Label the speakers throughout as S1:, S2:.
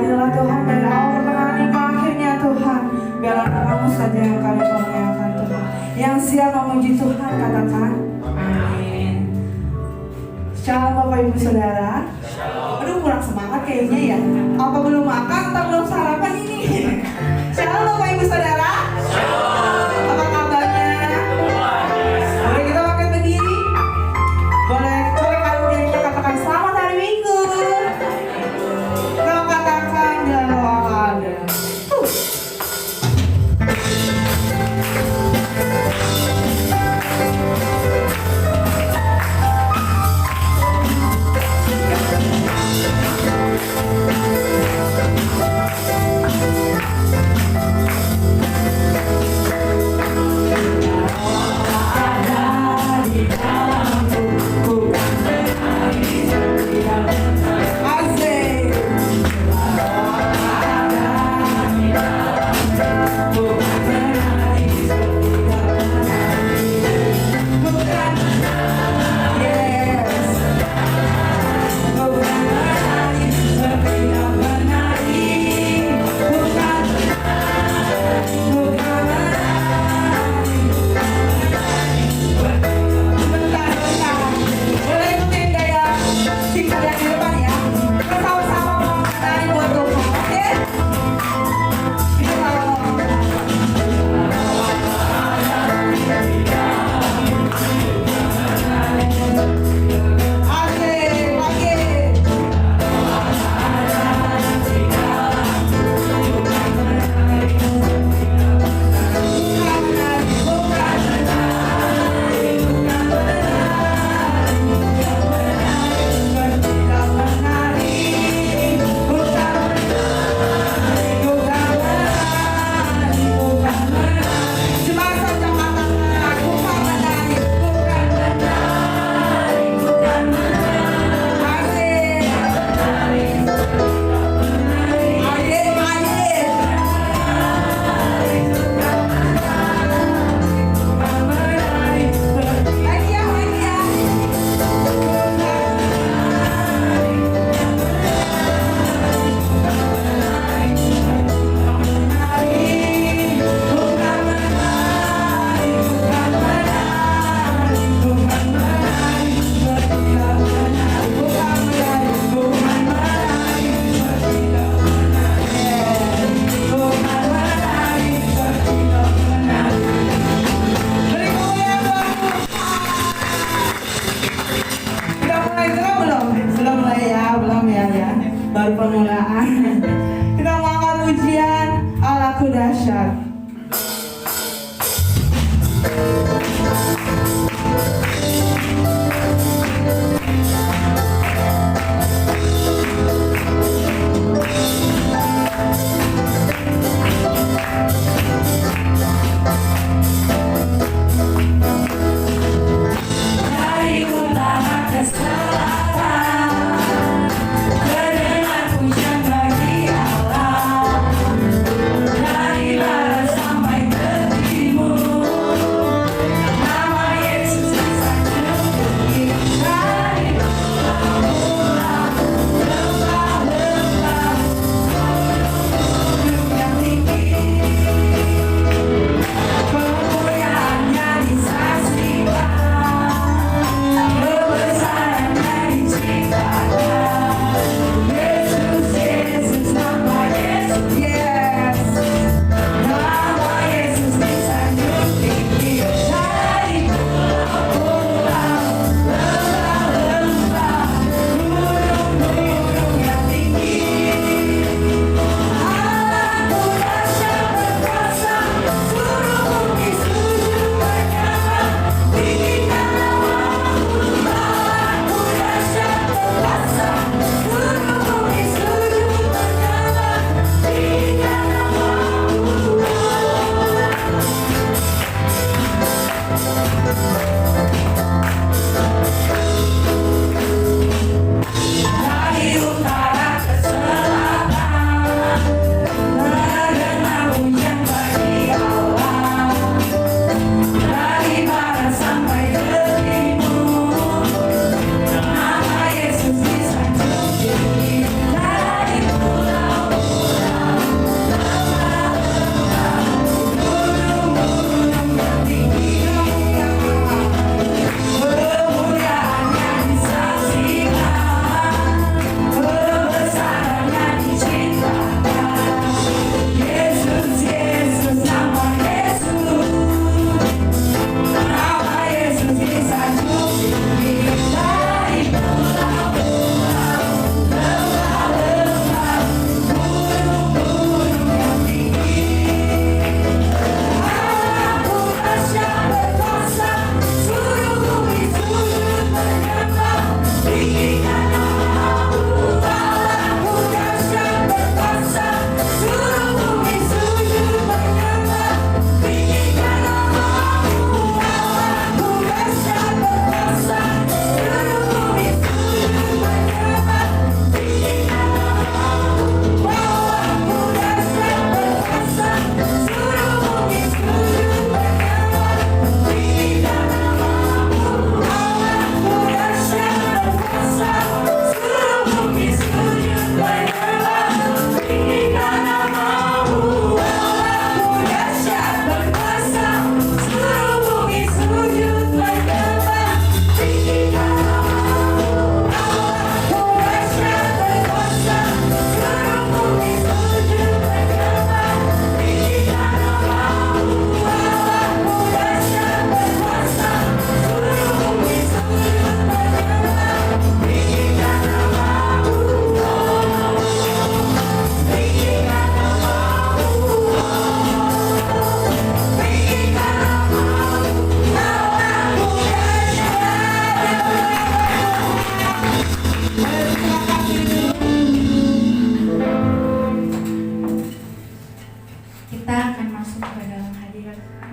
S1: adalah Tuhan dari awal pertengahan hingga akhirnya Tuhan. Biarlah namamu saja yang kami permuliakan Tuhan. Yang siap memuji Tuhan katakan amin. Shalom Bapak Ibu Saudara. Aduh kurang semangat kayaknya ya. Apa belum makan atau belum sarapan ini? Shalom Bapak Ibu Saudara. Apa kabarnya? Boleh kita pakai berdiri? Boleh kalau kita katakan selamat hari Minggu. Kita katakan dalam ada. Baru permulaan. Kita mengangkat pujian Allahku dahsyat.
S2: Dari utara ke selatan, kedengar pujian bagi Allah. Dari barat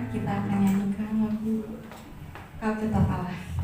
S3: kita akan nyanyikan lagu Kau Tetap Allah.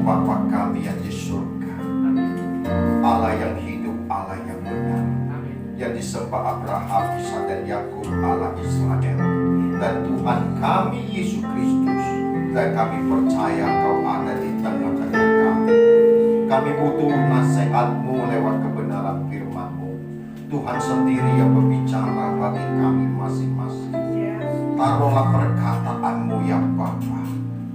S4: Bapa kami yang di surga, Allah yang hidup, Allah yang benar, yang disembah Abraham, Ishak dan Yakub, Allah Israel, dan Tuhan kami Yesus Kristus. Dan kami percaya Kau ada di tengah-tengah kami. Kami butuh nasihat-Mu lewat kebenaran firman-Mu. Tuhan sendiri yang berbicara bagi kami masing-masing. Taruhlah perkataan-Mu ya Bapa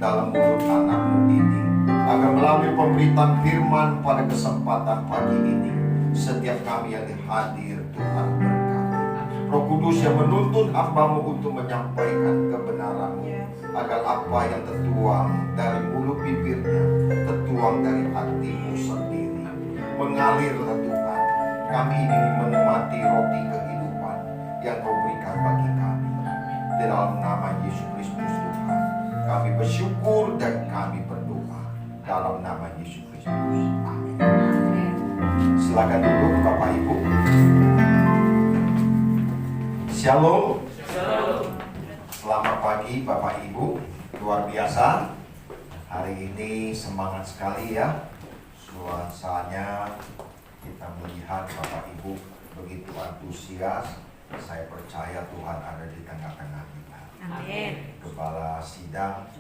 S4: dalam mulut anak-Mu ini, agar melalui pemberitaan firman pada kesempatan pagi ini, setiap kami yang hadir Tuhan berkati. Roh Kudus yang menuntun hamba-Mu untuk menyampaikan kebenaran-Mu, agar apa yang tertuang dari mulut bibirnya, tertuang dari hati-Mu sendiri, mengalirlah Tuhan. Kami ini menikmati roti kehidupan yang Kau berikan bagi kami. Di dalam nama Yesus Kristus Tuhan, kami bersyukur dan kami berdoa dalam nama Yesus Kristus. Amin. Silakan duduk Bapak Ibu. Shalom. Selamat pagi Bapak Ibu. Luar biasa. Hari ini semangat sekali ya. Suasananya kita melihat Bapak Ibu begitu antusias. Saya percaya Tuhan ada di tengah-tengah kita.
S2: Amin.
S4: Kepala sidang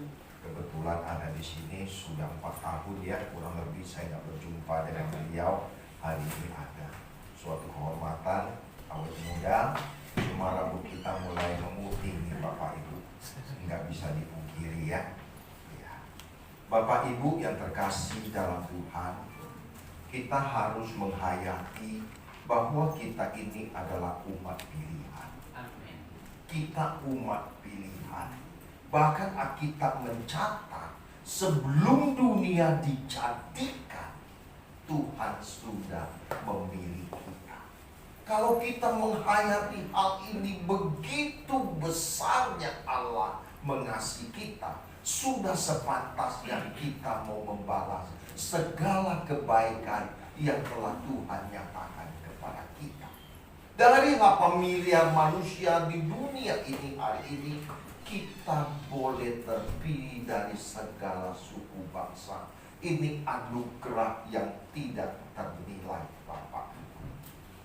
S4: kebetulan ada di sini sudah 4 tahun ya, kurang lebih saya nggak berjumpa dengan beliau. Hari ini ada suatu kehormatan, awet muda, cuma rambut kita mulai memutih nih Bapak Ibu, nggak bisa dipungkiri ya. Bapak Ibu yang terkasih dalam Tuhan, kita harus menghayati bahwa kita ini adalah umat pilihan. Kita umat pilihan. Bahkan Alkitab mencatat sebelum dunia dijadikan, Tuhan sudah memilih kita. Kalau kita menghayati hal ini, begitu besarnya Allah mengasihi kita, sudah sepantasnya kita mau membalas segala kebaikan yang telah Tuhan nyatakan kepada kita. Dari 8 miliar manusia di dunia ini hari ini, kita boleh terpilih dari segala suku bangsa. Ini anugerah yang tidak ternilai Bapak.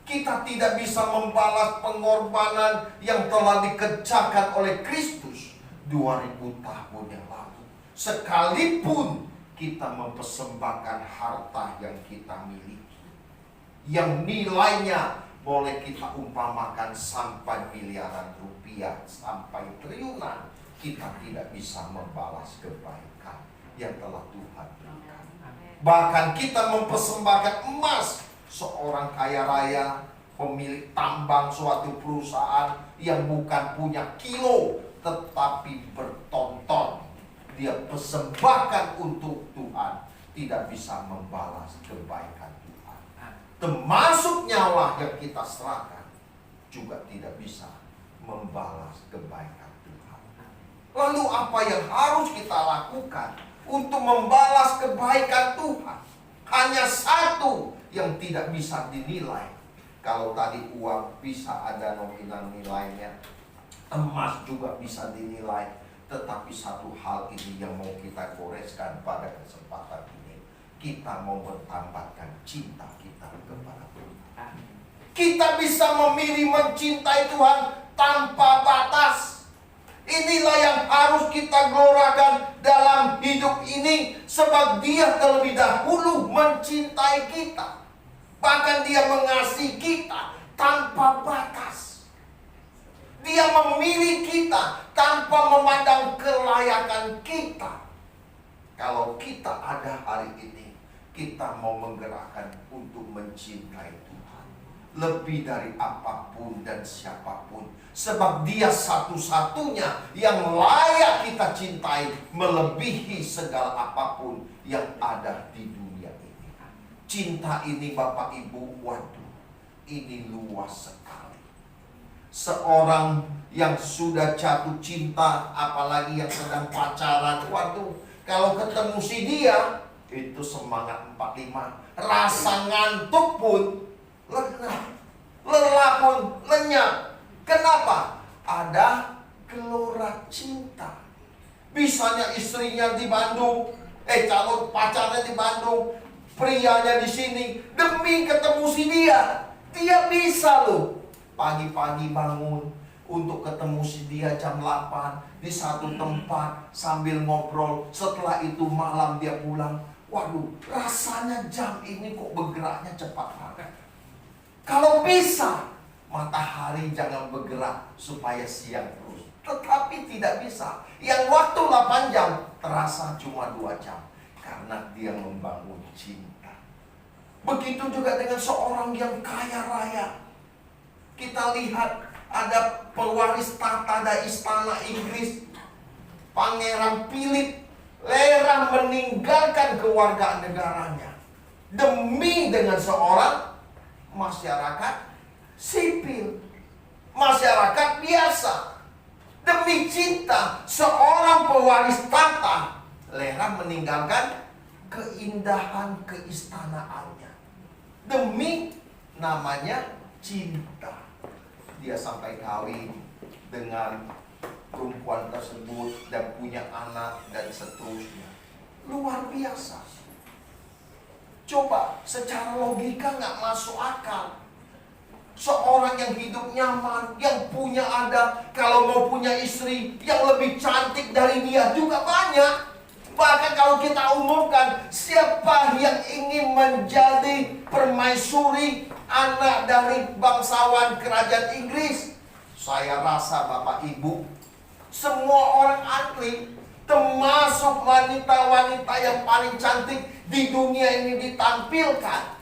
S4: Kita tidak bisa membalas pengorbanan yang telah dikerjakan oleh Kristus 2000 tahun yang lalu. Sekalipun kita mempersembahkan harta yang kita miliki, yang nilainya boleh kita umpamakan sampai miliaran rupiah, sampai triliunan, kita tidak bisa membalas kebaikan yang telah Tuhan berikan. Bahkan kita mempersembahkan emas, seorang kaya raya, pemilik tambang suatu perusahaan yang bukan punya kilo, tetapi bertonton, dia persembahkan untuk Tuhan, tidak bisa membalas kebaikan Tuhan. Termasuk nyawa yang kita serahkan, juga tidak bisa membalas kebaikan Tuhan. Lalu apa yang harus kita lakukan untuk membalas kebaikan Tuhan? Hanya satu yang tidak bisa dinilai. Kalau tadi uang bisa ada nominal nilainya, emas juga bisa dinilai. Tetapi satu hal ini yang mau kita goreskan pada kesempatan ini, kita mau bertambahkan cinta kita kepada Tuhan. Kita bisa memilih mencintai Tuhan tanpa batas. Inilah yang harus kita gelorakan dalam hidup ini, sebab Dia terlebih dahulu mencintai kita. Bahkan Dia mengasihi kita tanpa batas. Dia memilih kita tanpa memandang kelayakan kita. Kalau kita ada hari ini, kita mau menggerakkan untuk mencintai Tuhan lebih dari apapun dan siapapun. Sebab Dia satu-satunya yang layak kita cintai, melebihi segala apapun yang ada di dunia ini. Cinta ini Bapak Ibu, waduh, ini luas sekali. Seorang yang sudah jatuh cinta, apalagi yang sedang pacaran, waduh, kalau ketemu si dia, itu semangat 45. Rasa ngantuk pun lenyap, lelah pun lenyap. Kenapa? Ada gelora cinta. Bisanya istrinya di Bandung, calon pacarnya di Bandung, prianya di sini, demi ketemu si dia. Dia bisa loh pagi-pagi bangun untuk ketemu si dia jam 8 di satu tempat sambil ngobrol. Setelah itu malam dia pulang. Waduh, rasanya jam ini kok bergeraknya cepat banget. Kalau bisa, matahari jangan bergerak supaya siang terus. Tetapi tidak bisa. Yang waktu 8 jam terasa cuma 2 jam. Karena dia membangun cinta. Begitu juga dengan seorang yang kaya raya. Kita lihat ada pewaris tahta dari istana Inggris, Pangeran Philip, rela meninggalkan kewarganegaranya demi dengan seorang masyarakat sipil, masyarakat biasa. Demi cinta seorang pewaris tahta rela meninggalkan keindahan keistanaannya demi namanya cinta. Dia sampai kawin dengan perempuan tersebut dan punya anak dan seterusnya. Luar biasa. Coba secara logika nggak masuk akal. Seorang yang hidup nyaman, yang punya ada, kalau mau punya istri yang lebih cantik dari dia juga banyak. Bahkan kalau kita umumkan, siapa yang ingin menjadi permaisuri anak dari bangsawan kerajaan Inggris? Saya rasa Bapak Ibu, semua orang antri, termasuk wanita-wanita yang paling cantik di dunia ini ditampilkan.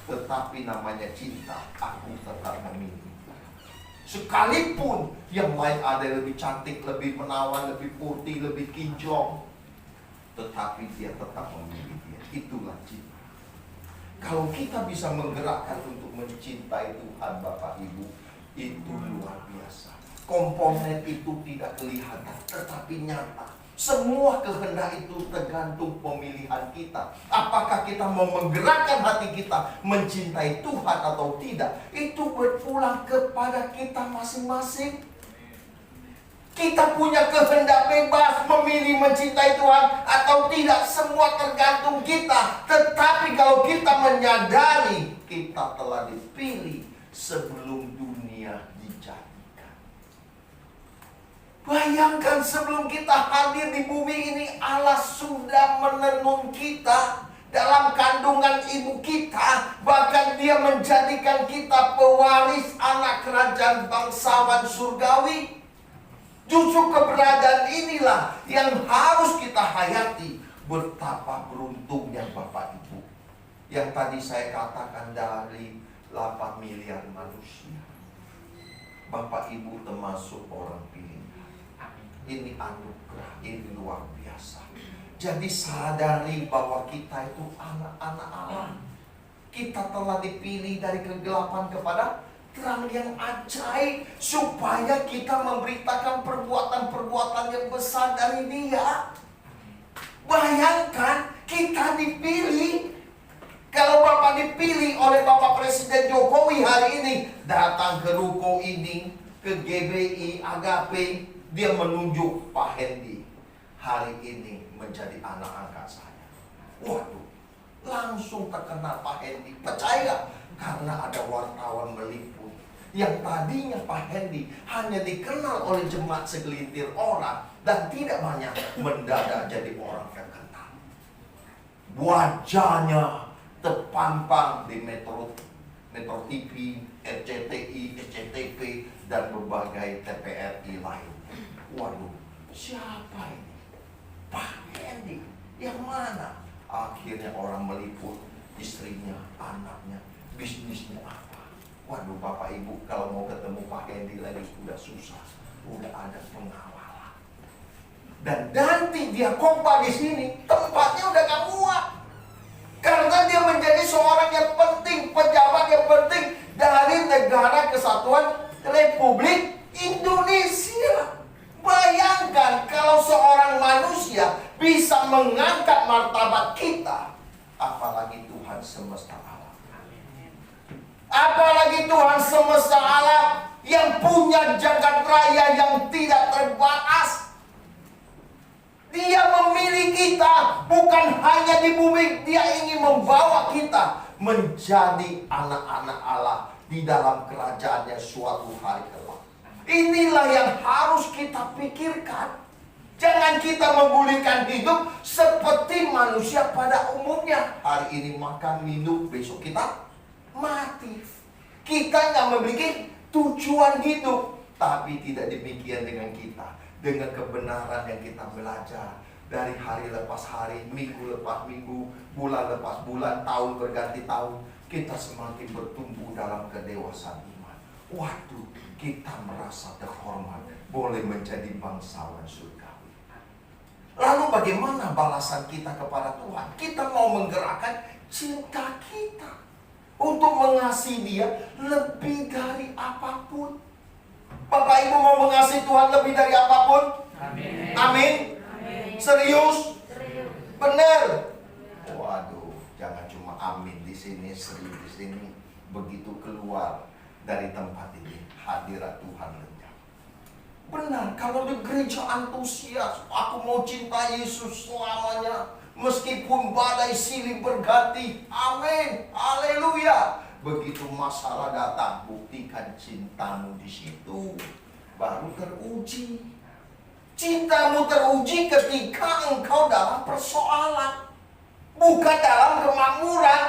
S4: Tetapi namanya cinta, aku tetap memilih. Sekalipun yang lain ada yang lebih cantik, lebih menawan, lebih putih, lebih kinclong, tetapi dia tetap memilih dia. Itulah cinta. Kalau kita bisa menggerakkan untuk mencintai Tuhan Bapak Ibu, itu luar biasa. Komponen itu tidak kelihatan, tetapi nyata. Semua kehendak itu tergantung pemilihan kita. Apakah kita mau menggerakkan hati kita mencintai Tuhan atau tidak? Itu berpulang kepada kita masing-masing. Kita punya kehendak bebas memilih mencintai Tuhan atau tidak. Semua tergantung kita. Tetapi kalau kita menyadari kita telah dipilih sebelum dunia dijadikan. Bayangkan sebelum kita hadir di bumi ini, Allah sudah menenun kita dalam kandungan ibu kita. Bahkan Dia menjadikan kita pewaris anak kerajaan bangsawan surgawi. Justru keberadaan inilah yang harus kita hayati. Betapa beruntungnya Bapak Ibu. Yang tadi saya katakan dari 8 miliar manusia, Bapak Ibu termasuk orang pilihan. Ini anugerah, ini luar biasa. Jadi sadari bahwa kita itu anak-anak Allah. Kita telah dipilih dari kegelapan kepada terang yang ajaib, supaya kita memberitakan perbuatan-perbuatan yang besar dari Dia. Bayangkan kita dipilih. Kalau Bapak dipilih oleh Bapak Presiden Jokowi hari ini, datang ke ruko ini, ke GBI, Agape, dia menunjuk Pak Hendy hari ini menjadi anak angkat saya. Waduh, langsung terkenal Pak Hendy. Percaya? Karena ada wartawan meliput. Yang tadinya Pak Hendy hanya dikenal oleh jemaat segelintir orang dan tidak banyak, mendadak jadi orang terkenal. Wajahnya terpampang di Metro TV, RCTI, SCTV, dan berbagai TVRI lain. Waduh, siapa ini? Pak Hendy, yang mana? Akhirnya orang meliput istrinya, anaknya, bisnisnya apa. Waduh Bapak Ibu, kalau mau ketemu Pak Hendy lagi sudah susah. Udah ada pengawalan. Dan nanti dia khotbah di sini, tempatnya udah gak muat. Karena dia menjadi seorang yang penting, pejabat yang penting dari Negara Kesatuan Republik Indonesia. Bayangkan kalau seorang manusia bisa mengangkat martabat kita, apalagi Tuhan semesta alam. Apalagi Tuhan semesta alam yang punya jagat raya yang tidak terbatas. Dia memilih kita bukan hanya di bumi. Dia ingin membawa kita menjadi anak-anak Allah di dalam kerajaannya suatu hari kelak. Inilah yang harus kita pikirkan. Jangan kita menggulingkan hidup seperti manusia pada umumnya. Hari ini makan, minum, besok kita mati. Kita nggak memiliki tujuan hidup. Tapi tidak demikian dengan kita. Dengan kebenaran yang kita belajar dari hari lepas hari, minggu lepas minggu, bulan lepas bulan, tahun berganti tahun, kita semakin bertumbuh dalam kedewasaan iman. Waduh, kita merasa terhormat, boleh menjadi bangsawan surgawi. Lalu bagaimana balasan kita kepada Tuhan? Kita mau menggerakkan cinta kita untuk mengasihi Dia lebih dari apapun. Bapak Ibu mau mengasihi Tuhan lebih dari apapun?
S2: Amin.
S4: Amin.
S2: Amin.
S4: Serius?
S2: Serius.
S4: Benar? Waduh, jangan cuma amin di sini, serius di sini. Begitu keluar dari tempat ini, hadirat Tuhan lenyap. Benar, kalau di gereja antusias, aku mau cinta Yesus selamanya, meskipun badai silih berganti. Amin. Haleluya. Begitu masalah datang, buktikan cintamu di situ, baru teruji. Cintamu teruji ketika engkau dalam persoalan, bukan dalam kemakmuran,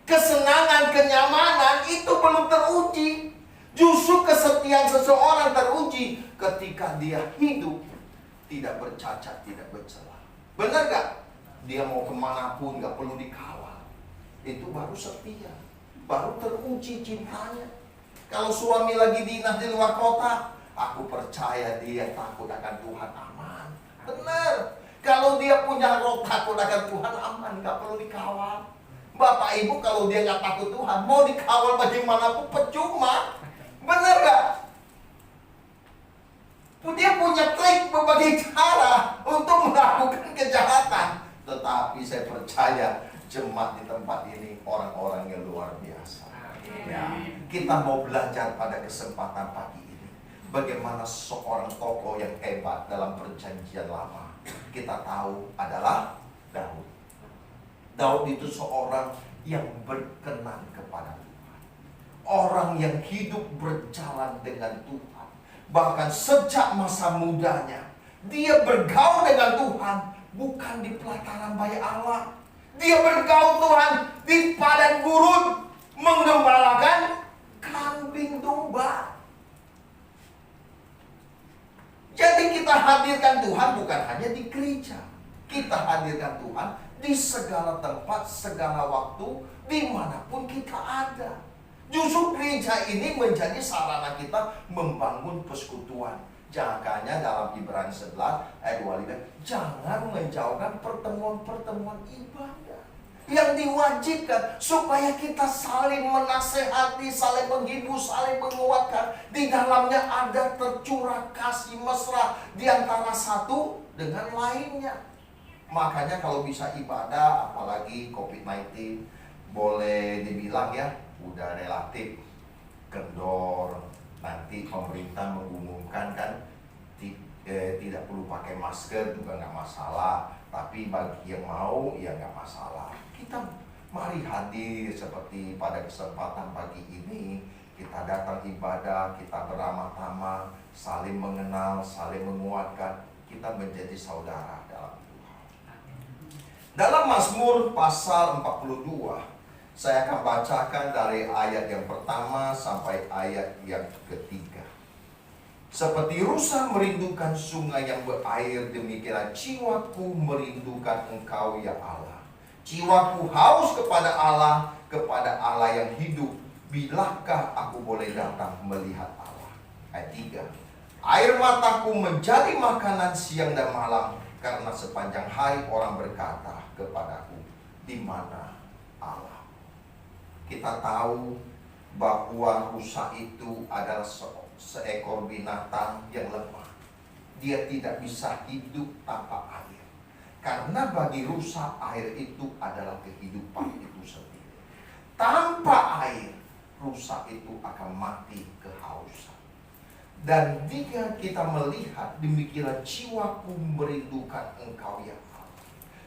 S4: kesenangan, kenyamanan. Itu belum teruji. Justru kesetiaan seseorang teruji ketika dia hidup tidak bercacat, tidak bercela. Benar gak? Dia mau kemanapun gak perlu dikawal. Itu baru setia, baru teruji cintanya. Kalau suami lagi dinas di luar kota, aku percaya dia takut akan Tuhan, aman. Benar. Kalau dia punya roh takut akan Tuhan, aman, gak perlu dikawal. Bapak Ibu kalau dia gak takut Tuhan, mau dikawal bagaimanapun percuma. Benar gak? Dia punya trik berbagai cara untuk melakukan kejahatan. Tetapi saya percaya jemaat di tempat ini orang-orang yang luar biasa. Ya, kita mau belajar pada kesempatan pagi ini bagaimana seorang tokoh yang hebat dalam perjanjian lama. Kita tahu adalah Daud. Daud itu seorang yang berkenan kepada Tuhan, orang yang hidup berjalan dengan Tuhan. Bahkan sejak masa mudanya dia bergaul dengan Tuhan, bukan di pelataran Bait Allah. Dia bergaul Tuhan di padang gurun, menggembalakan kambing domba. Jadi kita hadirkan Tuhan bukan hanya di gereja. Kita hadirkan Tuhan di segala tempat, segala waktu, dimanapun kita ada. Justru gereja ini menjadi sarana kita membangun persekutuan. Makanya dalam Ibrani 11 ayat 25, jangan menjauhkan pertemuan-pertemuan ibadah yang diwajibkan supaya kita saling menasehati, saling menghibur, saling menguatkan. Di dalamnya ada tercurah kasih mesra di antara satu dengan lainnya. Makanya kalau bisa ibadah, apalagi COVID-19, boleh dibilang ya, udah relatif kendor. Nanti pemerintah mengumumkan kan tidak perlu pakai masker juga nggak masalah. Tapi bagi yang mau ya nggak masalah. Kita mari hadir seperti pada kesempatan pagi ini. Kita datang ibadah, kita beramah-tamah, saling mengenal, saling menguatkan. Kita menjadi saudara dalam Tuhan. Dalam Mazmur pasal 42, saya akan bacakan dari ayat yang pertama sampai ayat yang ketiga. Seperti rusa merindukan sungai yang berair, demikianlah jiwaku merindukan Engkau ya Allah. Jiwaku haus kepada Allah yang hidup. Bilakah aku boleh datang melihat Allah? Ayat 3. Air mataku menjadi makanan siang dan malam, karena sepanjang hari orang berkata kepadaku, di mana Allah? Kita tahu bahwa rusa itu adalah seekor binatang yang lemah. Dia tidak bisa hidup tanpa air. Karena bagi rusa air itu adalah kehidupan itu sendiri. Tanpa air, rusa itu akan mati kehausan. Dan jika kita melihat demikianlah jiwaku merindukan Engkau ya Allah.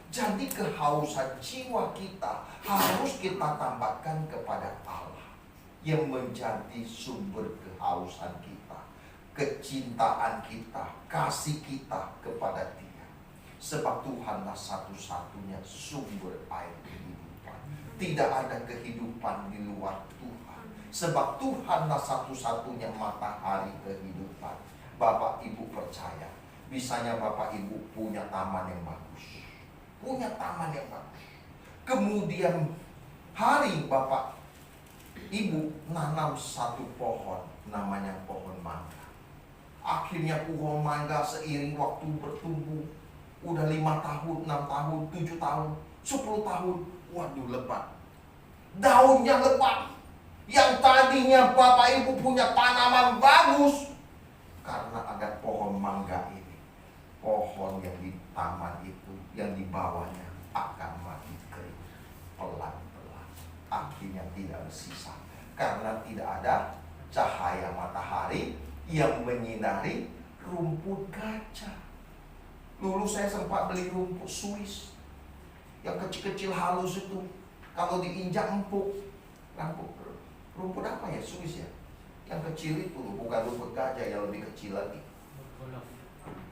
S4: Jadi kehausan jiwa kita harus kita tambahkan kepada Allah yang menjadi sumber kehausan kita, kecintaan kita, kasih kita kepada Dia. Sebab Tuhanlah satu-satunya sumber air kehidupan. Tidak ada kehidupan di luar Tuhan. Sebab Tuhanlah satu-satunya matahari kehidupan. Bapak Ibu percaya, misalnya Bapak Ibu punya taman yang bagus. Punya taman yang bagus. Kemudian hari Bapak Ibu nanam satu pohon, namanya pohon mangga. Akhirnya pohon mangga seiring waktu bertumbuh, udah 5 tahun, 6 tahun, 7 tahun, 10 tahun, waduh lebat. Daunnya lebat. Yang tadinya Bapak Ibu punya tanaman bagus, karena ada pohon mangga ini. Pohon yang di taman itu, yang di bawahnya akan mati kering pelan-pelan. Akhirnya tidak bersisa karena tidak ada cahaya matahari yang menyinari rumput gajah. Dulu saya sempat beli rumput Swiss yang kecil-kecil halus itu, kalau diinjak empuk. Rumput apa ya, Swiss ya? Yang kecil itu, bukan rumput gajah, yang lebih kecil lagi.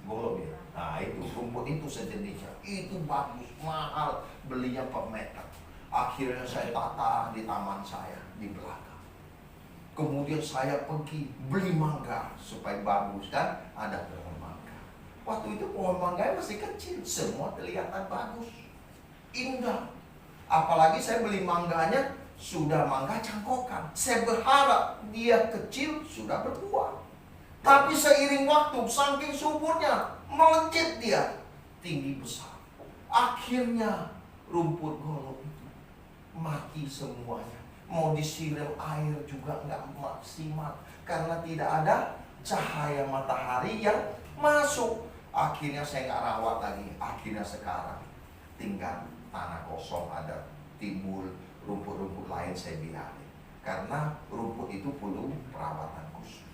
S4: Golok ya. Nah itu, rumput itu sejenisnya. Itu bagus, mahal, belinya per meter. Akhirnya saya tata di taman saya, di belakang. Kemudian saya pergi beli mangga, supaya bagus kan, ada pohon mangga. Waktu itu pohon mangga masih kecil, semua kelihatan bagus, indah. Apalagi saya beli mangganya, sudah mangga cangkokan. Saya berharap dia kecil, sudah berbuah. Tapi seiring waktu, saking suburnya, melejit dia, tinggi besar. Akhirnya rumput golok itu mati semuanya. Mau disiram air juga nggak maksimal, karena tidak ada cahaya matahari yang masuk. Akhirnya saya nggak rawat lagi. Akhirnya sekarang tinggal tanah kosong, ada timbul rumput-rumput lain, saya biarin. Karena rumput itu perlu perawatan khusus.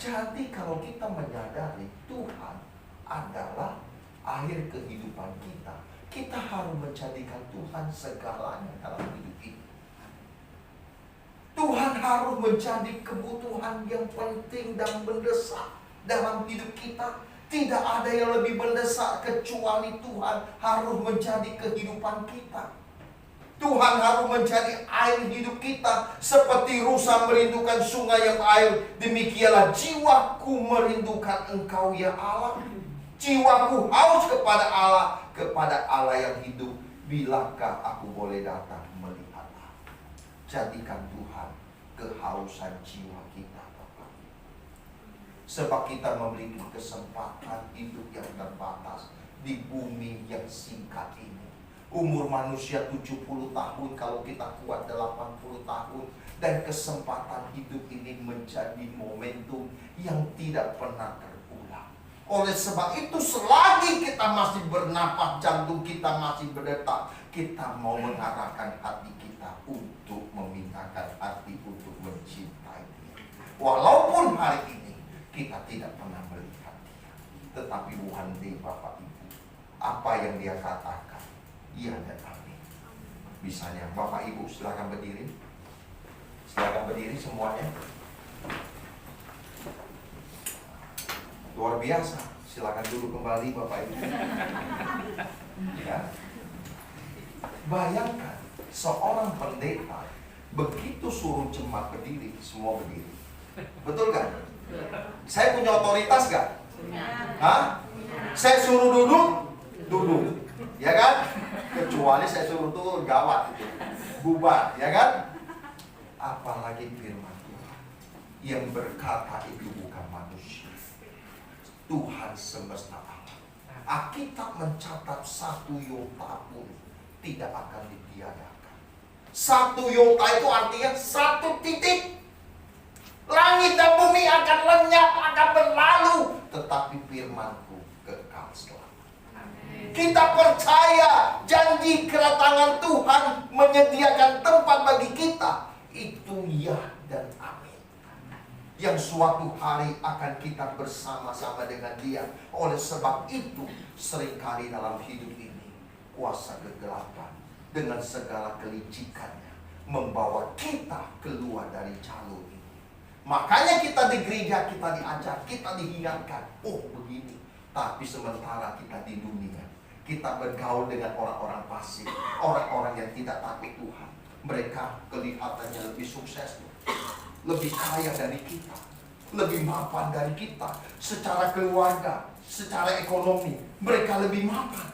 S4: Jadi kalau kita menyadari Tuhan adalah akhir kehidupan kita, kita harus menjadikan Tuhan segalanya dalam hidup ini. Tuhan harus menjadi kebutuhan yang penting dan mendesak dalam hidup kita. Tidak ada yang lebih mendesak kecuali Tuhan harus menjadi kehidupan kita. Tuhan harus menjadi air hidup kita. Seperti rusa merindukan sungai yang air, demikianlah jiwaku merindukan Engkau ya Allah. Jiwaku haus kepada Allah yang hidup. Bilakah aku boleh datang melihatlah? Jadikan Tuhan kehausan jiwa kita, Bapak. Sebab kita memiliki kesempatan hidup yang terbatas di bumi yang singkat ini. Umur manusia 70 tahun, kalau kita kuat 80 tahun. Dan kesempatan hidup ini menjadi momentum yang tidak pernah terulang. Oleh sebab itu, selagi kita masih bernapas, jantung kita masih berdetak, kita mau mengarahkan hati kita untuk memintakan hati untuk mencintai Dia. Walaupun hari ini kita tidak pernah melihat Dia, tetapi one day Bapak Ibu, apa yang Dia katakan, iya dan amin. Misalnya Bapak Ibu silakan berdiri. Silakan berdiri semuanya. Luar biasa. Silakan dulu kembali Bapak Ibu. Ya. Bayangkan seorang pendeta begitu suruh jemaat berdiri, semua berdiri. Betul kan? Saya punya otoritas gak? Hah? Saya suruh duduk, duduk. Ya kan? Kecuali saya suruh turun, gawat itu, bubar, ya kan? Apalagi firman Tuhan yang berkata itu bukan manusia, Tuhan semesta alam. Alkitab mencatat 1 yota pun tidak akan ditiadakan. 1 yota itu artinya 1 titik. Langit dan bumi akan lenyap, akan berlalu, tetapi firman-Ku kekal selamanya. Kita percaya janji kedatangan Tuhan menyediakan tempat bagi kita. Itu ya dan amin. Yang suatu hari akan kita bersama-sama dengan Dia. Oleh sebab itu, seringkali dalam hidup ini, kuasa kegelapan dengan segala kelicikannya membawa kita keluar dari jalur ini. Makanya kita di gereja, kita diajar, kita diingatkan, oh begini. Tapi sementara kita di dunia, kita bergaul dengan orang-orang fasik, orang-orang yang tidak takut Tuhan. Mereka kelihatannya lebih sukses, lebih kaya dari kita, lebih mapan dari kita. Secara keluarga, secara ekonomi, mereka lebih mapan.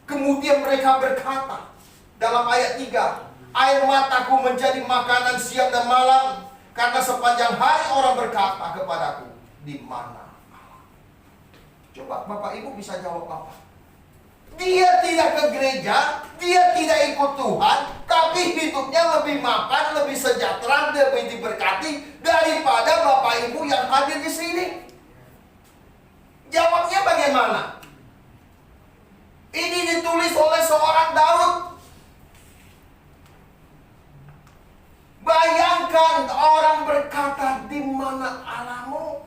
S4: Kemudian mereka berkata dalam ayat 3, air mataku menjadi makanan siang dan malam, karena sepanjang hari orang berkata kepadaku, di mana Allah? Coba Bapak Ibu bisa jawab apa? Dia tidak ke gereja, dia tidak ikut Tuhan, tapi hidupnya lebih mapan, lebih sejahtera, lebih diberkati daripada Bapak Ibu yang hadir di sini. Jawabnya bagaimana? Ini ditulis oleh seorang Daud. Bayangkan orang berkata, di mana Allahmu?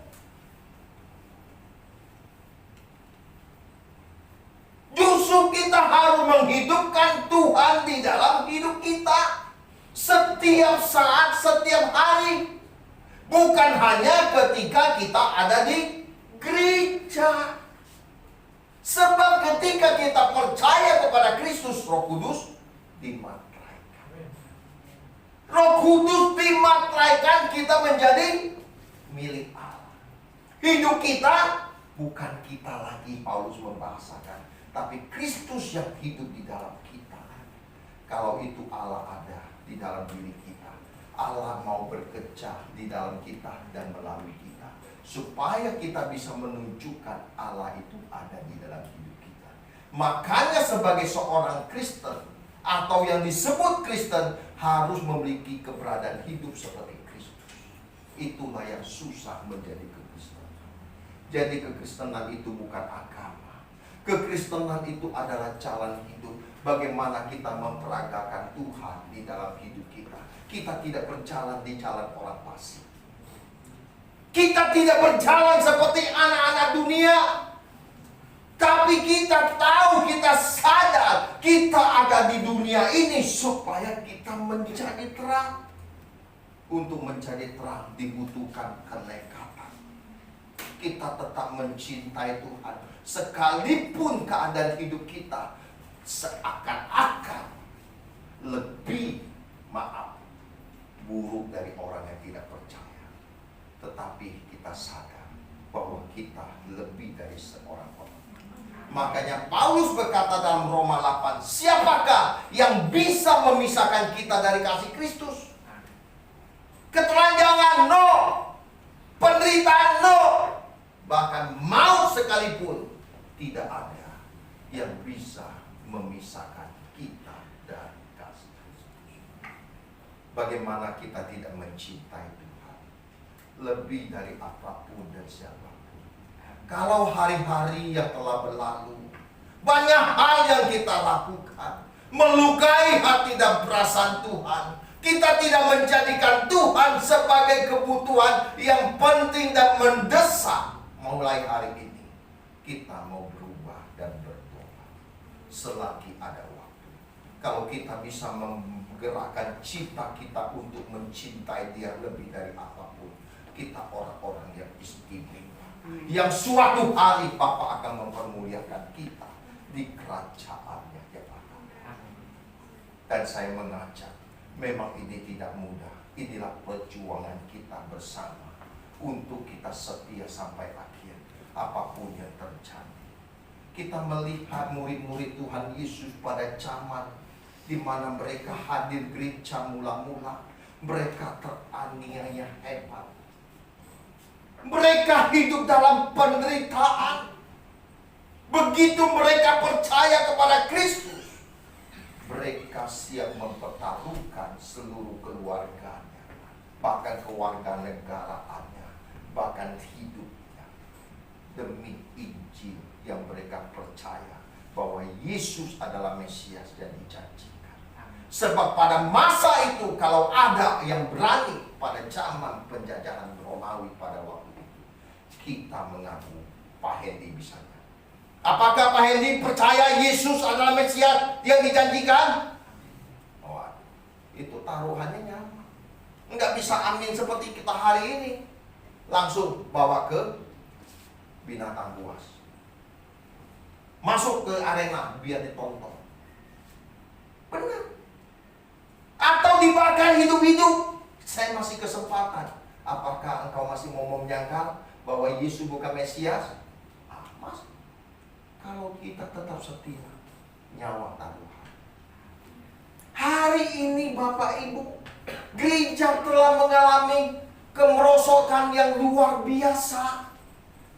S4: Justru kita harus menghidupkan Tuhan di dalam hidup kita setiap saat, setiap hari. Bukan hanya ketika kita ada di gereja. Sebab ketika kita percaya kepada Kristus, Roh Kudus dimateraikan. Roh Kudus dimateraikan, kita menjadi milik Allah. Hidup kita bukan kita lagi, Paulus membahasakan, tapi Kristus yang hidup di dalam kita. Kalau itu Allah ada di dalam diri kita, Allah mau bekerja di dalam kita dan melalui kita, supaya kita bisa menunjukkan Allah itu ada di dalam hidup kita. Makanya sebagai seorang Kristen atau yang disebut Kristen harus memiliki keberadaan hidup seperti Kristus. Itulah yang susah menjadi kekristenan. Jadi kekristenan itu bukan agama. Kekristenan itu adalah jalan hidup. Bagaimana kita memperagakan Tuhan di dalam hidup kita. Kita tidak berjalan di jalan orang fasik. Kita tidak berjalan seperti anak-anak dunia. Tapi kita tahu, kita sadar, kita ada di dunia ini supaya kita menjadi terang. Untuk menjadi terang dibutuhkan kenekatan. Kita tetap mencintai Tuhan. Sekalipun keadaan hidup kita seakan-akan lebih, buruk dari orang yang tidak percaya. Tetapi kita sadar bahwa kita lebih dari seorang orang. Makanya Paulus berkata dalam Roma 8, siapakah yang bisa memisahkan kita dari kasih Kristus? Ketelanjangan no, penderitaan no, bahkan maut sekalipun tidak ada yang bisa memisahkan kita dari kasih Kristus. Bagaimana kita tidak mencintai Tuhan lebih dari apapun dan siapapun? Kalau hari-hari yang telah berlalu, banyak hal yang kita lakukan melukai hati dan perasaan Tuhan. Kita tidak menjadikan Tuhan sebagai kebutuhan yang penting dan mendesak. Mulai hari ini kita mau berubah dan bertobat selagi ada waktu. Kalau kita bisa menggerakkan cita kita untuk mencintai Dia lebih dari apapun, kita orang-orang yang istimewa, yang suatu hari Bapa akan mempermuliakan kita di kerajaan-Nya yang akan. Dan saya mengajak, memang ini tidak mudah. Inilah perjuangan kita bersama untuk kita setia sampai akhir, apapun yang terjadi. Kita melihat murid-murid Tuhan Yesus pada zaman di mana mereka hadir gereja mula-mula, mereka teraniaya hebat. Mereka hidup dalam penderitaan. Begitu mereka percaya kepada Kristus, mereka siap mempertaruhkan seluruh keluarganya, bahkan kewarganegaraannya, bahkan hidupnya, demi Injil yang mereka percaya bahwa Yesus adalah Mesias yang dijanjikan. Sebab pada masa itu, kalau ada yang berani pada zaman penjajahan Romawi pada waktu itu, kita mengaku Pak Hendi bisanya. Apakah Pak Hendy percaya Yesus adalah Mesias yang dijanjikan? Oh, itu taruhannya nyaman. Nggak bisa amin seperti kita hari ini. Langsung bawa ke binatang buas. Masuk ke arena biar ditonton. Benar. Atau dibakar hidup-hidup. Saya masih kesempatan. Apakah engkau masih mau menyangkal bahwa Yesus bukan Mesias? Mas, kalau kita tetap setia, nyawa taruhan. Hari ini Bapak Ibu, gereja telah mengalami kemerosotan yang luar biasa.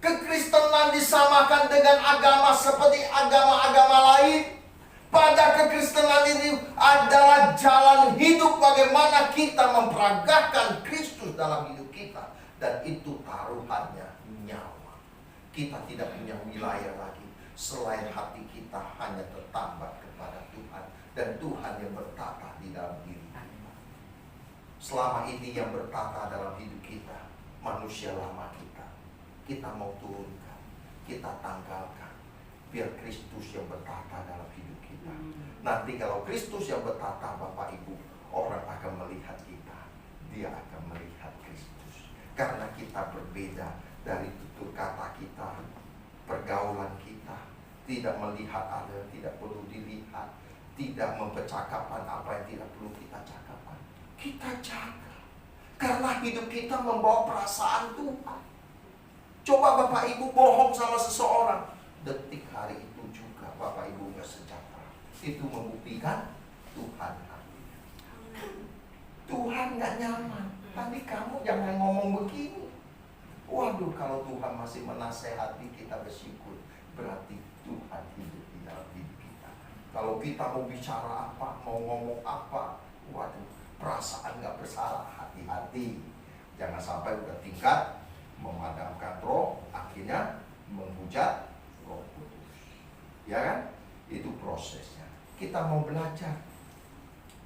S4: Kekristenan disamakan dengan agama seperti agama-agama lain. Pada kekristenan ini adalah jalan hidup bagaimana kita memperagakan Kristus dalam hidup kita. Dan itu taruhannya nyawa. Kita tidak punya wilayah lagi selain hati kita hanya tertambat kepada Tuhan. Dan Tuhan yang bertata di dalam diri kita. Selama ini yang bertata dalam hidup kita, manusia lama kita. Kita mau turunkan, kita tanggalkan, biar Kristus yang bertata dalam hidup kita. Nanti kalau Kristus yang bertata, Bapak Ibu, orang akan melihat kita, dia akan melihat Kristus. Karena kita berbeda dari tutur kata kita, pergaulan kita, tidak melihat ada yang tidak perlu dilihat, tidak mempercakapkan apa yang tidak perlu kita cakapkan. Kita jaga, karena hidup kita membawa perasaan Tuhan. Coba Bapak Ibu bohong sama seseorang, detik hari itu juga Bapak Ibu gak sejahtera. Itu membuktikan Tuhan hadir. Tuhan gak nyaman. Tapi kamu jangan ngomong begini. Waduh, kalau Tuhan masih menasehati kita bersyukur, berarti Tuhan hidup di dalam hidup kita. Kalau kita mau bicara apa, mau ngomong apa, waduh, perasaan gak bersalah, hati-hati. Jangan sampai udah tingkat memadamkan roh, akhirnya menghujat Roh Kudus. Ya kan? Itu prosesnya. Kita mau belajar.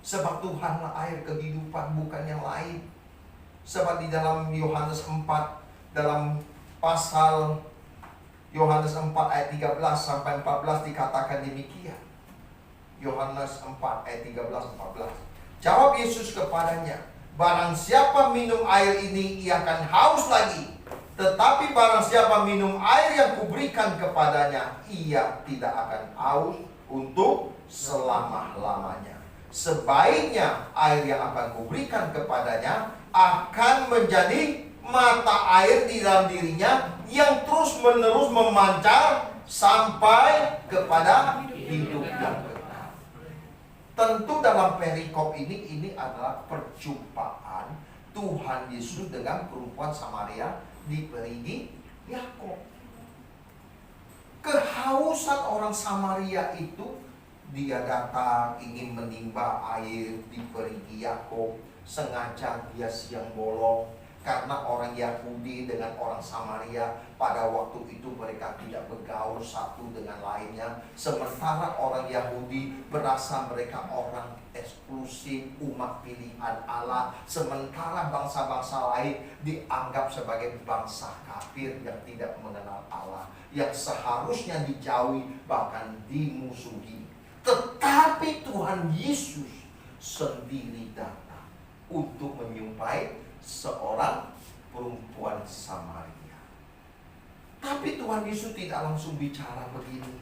S4: Sebab Tuhanlah air kehidupan, bukan yang lain. Sebab di dalam Yohanes 4, dalam pasal Yohanes 4 ayat 13 sampai 14 dikatakan demikian. Yohanes 4 ayat 13-14. Jawab Yesus kepadanya, barang siapa minum air ini, ia akan haus lagi. Tetapi barang siapa minum air yang kuberikan kepadanya, ia tidak akan haus untuk selama-lamanya. Sebaiknya air yang akan kuberikan kepadanya akan menjadi mata air di dalam dirinya yang terus-menerus memancar sampai kepada hidup yang kekal. Tentu dalam perikop ini adalah perjumpaan Tuhan Yesus dengan perempuan Samaria di perigi Yakub. Kehausan orang Samaria itu, dia datang ingin menimba air di perigi Yakub. Sengaja dia siang bolong, karena orang Yahudi dengan orang Samaria pada waktu itu mereka tidak bergaul satu dengan lainnya. Sementara orang Yahudi berasa mereka orang eksklusif, umat pilihan Allah. Sementara bangsa-bangsa lain dianggap sebagai bangsa kafir yang tidak mengenal Allah, yang seharusnya dijauhi bahkan dimusuhi. Tetapi Tuhan Yesus sendiri datang untuk menyumpai seorang perempuan Samaria. Tapi Tuhan Yesus tidak langsung bicara begini.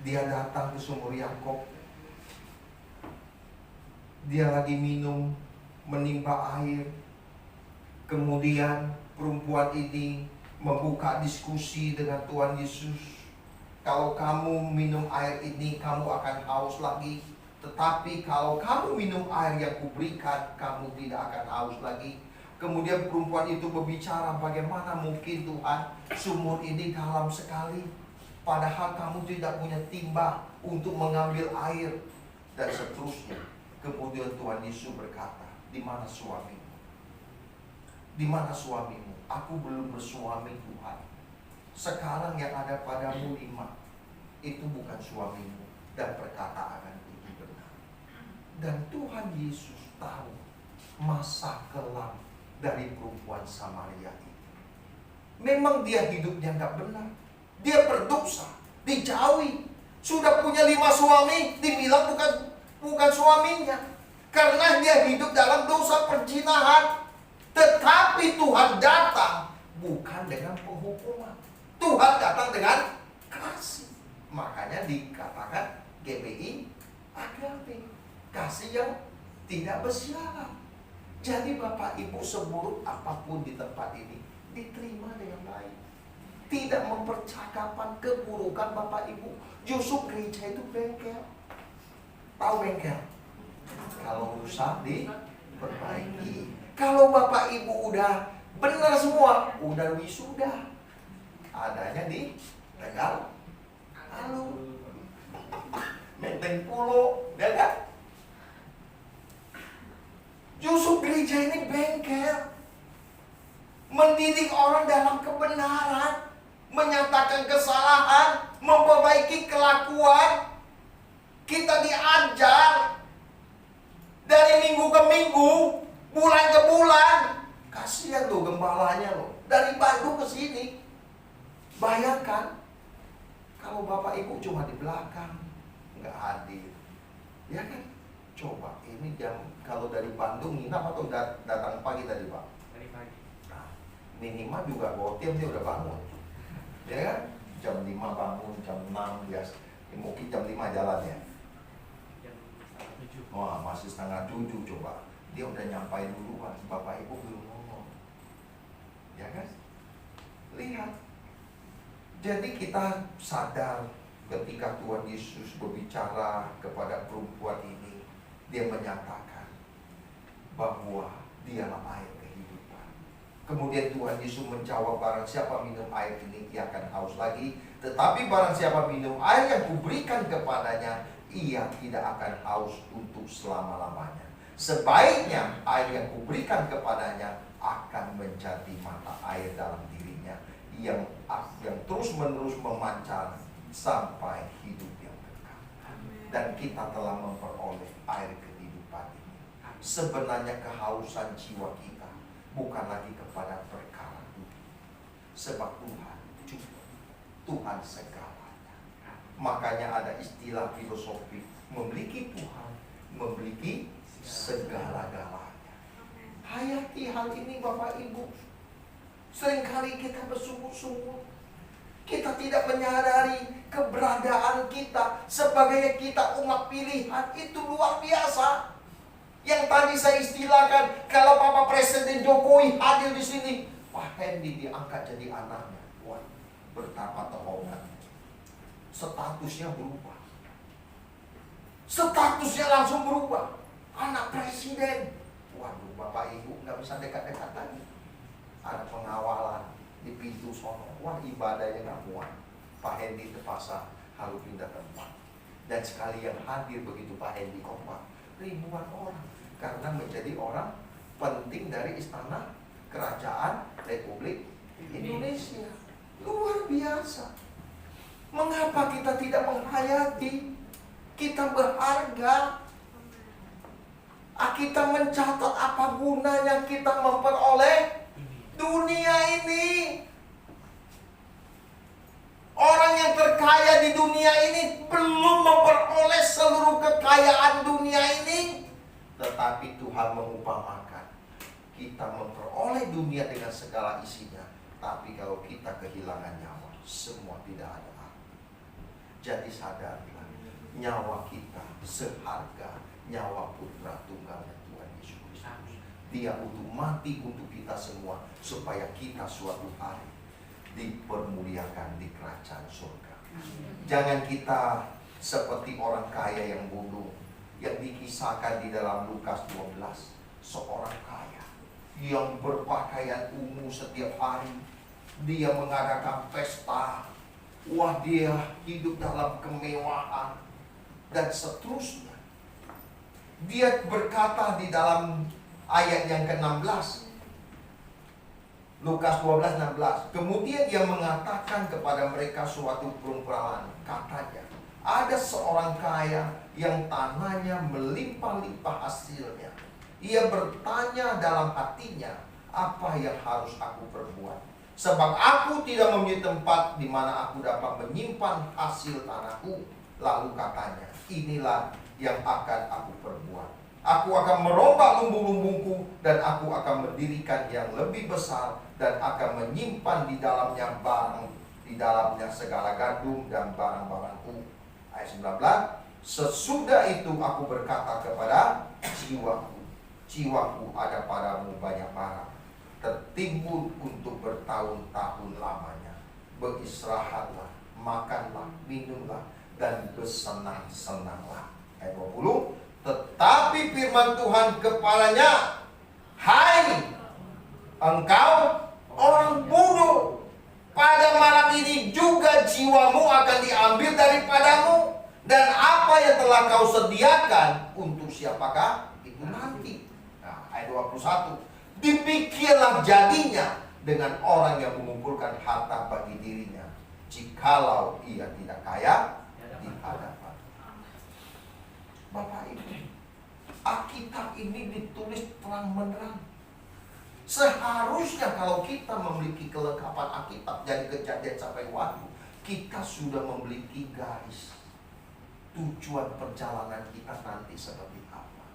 S4: Dia datang ke sumur Yakub. Dia lagi minum, menimba air. Kemudian perempuan ini membuka diskusi dengan Tuhan Yesus. Kalau kamu minum air ini, kamu akan haus lagi. Tetapi kalau kamu minum air yang kuberikan, kamu tidak akan haus lagi. Kemudian perempuan itu berbicara, bagaimana mungkin Tuhan, sumur ini dalam sekali, padahal kamu tidak punya timba untuk mengambil air, dan seterusnya. Kemudian Tuhan Yesus berkata, di mana suamimu? Di mana suamimu? Aku belum bersuami, Tuhan. Sekarang yang ada padamu 5, itu bukan suamimu, dan perkataan itu benar. Dan Tuhan Yesus tahu masa kelam dari perempuan Samaria itu. Memang dia hidupnya tidak benar, dia berdosa, dijauhi. Sudah punya 5 suami, dibilang bukan suaminya. Karena dia hidup dalam dosa perzinahan. Tetapi Tuhan datang bukan dengan penghukuman. Tuhan datang dengan kasih. Makanya dikatakan GBI agape, kasih yang tidak bersyarat. Jadi Bapak Ibu, seburuk apapun di tempat ini diterima dengan baik. Tidak mempercakapan keburukan Bapak Ibu. Justru gereja itu bengkel. Tahu bengkel? Kalau rusak diperbaiki. Kalau Bapak Ibu udah benar semua, udah wisuda, adanya di Tegal Alur, Menteng Pulo, ya kan? Justru gereja ini bengkel, mendidik orang dalam kebenaran, menyatakan kesalahan, memperbaiki kelakuan. Kita diajar dari minggu ke minggu, bulan ke bulan. Kasihan loh gembalanya loh, dari Bandung ke sini. Bayangkan kalau Bapak Ibu cuma di belakang, nggak hadir, ya kan? Coba ini jam, kalau dari Bandung nginap atau datang pagi tadi Pak?
S5: Dari pagi.
S4: Nah, minimal juga botiam dia udah bangun, ya kan? Jam 5 bangun, jam 6 biasa. Mungkin jam 5 jalan ya.
S5: Jam 7.
S4: Wah, masih setengah 7 coba. Dia udah nyampai duluan, Bapak Ibu belum ngomong, ya kan? Lihat. Jadi kita sadar ketika Tuhan Yesus berbicara kepada perempuan ini, dia menyatakan bahwa dialah air kehidupan. Kemudian Tuhan Yesus menjawab, barang siapa minum air ini, ia akan haus lagi. Tetapi barang siapa minum air yang kuberikan kepadanya, ia tidak akan haus untuk selama-lamanya. Sebaiknya air yang kuberikan kepadanya akan menjadi mata air dalam dirinya, yang terus-menerus memancar sampai hidup yang kekal. Dan kita telah memperoleh air kehidupan ini. Sebenarnya kehausan jiwa kita bukan lagi kepada perkara dunia, sebab Tuhan cukup, Tuhan segalanya. Makanya ada istilah filosofi, memiliki Tuhan, memiliki segala-galanya. Hayati hal ini Bapak Ibu. Seringkali kita bersungguh-sungguh, kita tidak menyadari keberadaan kita sebagai kita umat pilihan. Itu luar biasa. Yang tadi saya istilahkan, kalau Bapak Presiden Jokowi hadir di sini, Pak Hendy diangkat jadi anaknya. Wah, betapa terhormat. Statusnya berubah. Statusnya langsung berubah. Anak presiden. Waduh, Bapak Ibu nggak bisa dekat-dekat lagi. Ada pengawalan di pintu sono. Wah, ibadahnya nggak muat. Pak Hendy terpaksa harus pindah tempat. Dan sekali yang hadir begitu Pak Hendy khotbah, ribuan orang, karena menjadi orang penting dari istana kerajaan Republik Indonesia. Luar biasa. Mengapa kita tidak menghayati? Kita berharga. Kita mencatat apa gunanya kita memperoleh dunia ini. Orang yang terkaya di dunia ini belum memperoleh seluruh kekayaan dunia ini. Tetapi Tuhan mengumpamakan kita memperoleh dunia dengan segala isinya. Tapi kalau kita kehilangan nyawa, semua tidak ada arti. Jadi sadarlah, nyawa kita seharga nyawa putra tunggalnya Tuhan Yesus Kristus. Dia untuk mati untuk kita semua, supaya kita suatu hari dipermuliakan di kerajaan surga. Jangan kita seperti orang kaya yang bodoh, yang dikisahkan di dalam Lukas 12. Seorang kaya yang berpakaian ungu setiap hari, dia mengadakan pesta. Wah, dia hidup dalam kemewahan dan seterusnya. Dia berkata di dalam ayat yang ke-16, Lukas 12:16, kemudian dia mengatakan kepada mereka suatu perumpamaan. Katanya, ada seorang kaya yang tanahnya melimpah-limpah hasilnya. Ia bertanya dalam hatinya, apa yang harus aku perbuat Sebab aku tidak mempunyai tempat di mana aku dapat menyimpan hasil tanahku. Lalu katanya, inilah yang akan aku perbuat. Aku akan merombak lumbung-lumbungku dan aku akan mendirikan yang lebih besar dan akan menyimpan di dalamnya segala gandum dan barang-barangku. Ayat 19, sesudah itu aku berkata kepada jiwaku ada padamu banyak barang, tertimbun untuk bertahun-tahun lamanya. Beristirahatlah, makanlah, minumlah, dan bersenang-senanglah. Ayat 20, tetapi firman Tuhan kepadanya, hai engkau orang bodoh, pada malam ini juga jiwamu akan diambil daripadamu, dan apa yang telah kau sediakan untuk siapakah itu nanti. Nah, ayat 21, dipikirlah jadinya dengan orang yang mengumpulkan harta bagi dirinya, jikalau ia tidak kaya di hadapan. Bapak Ibu, Alkitab ini ditulis terang-menerang. Seharusnya kalau kita memiliki kelengkapan Alkitab dari Kejadian sampai Wahyu, kita sudah memiliki garis tujuan perjalanan kita nanti seperti apa.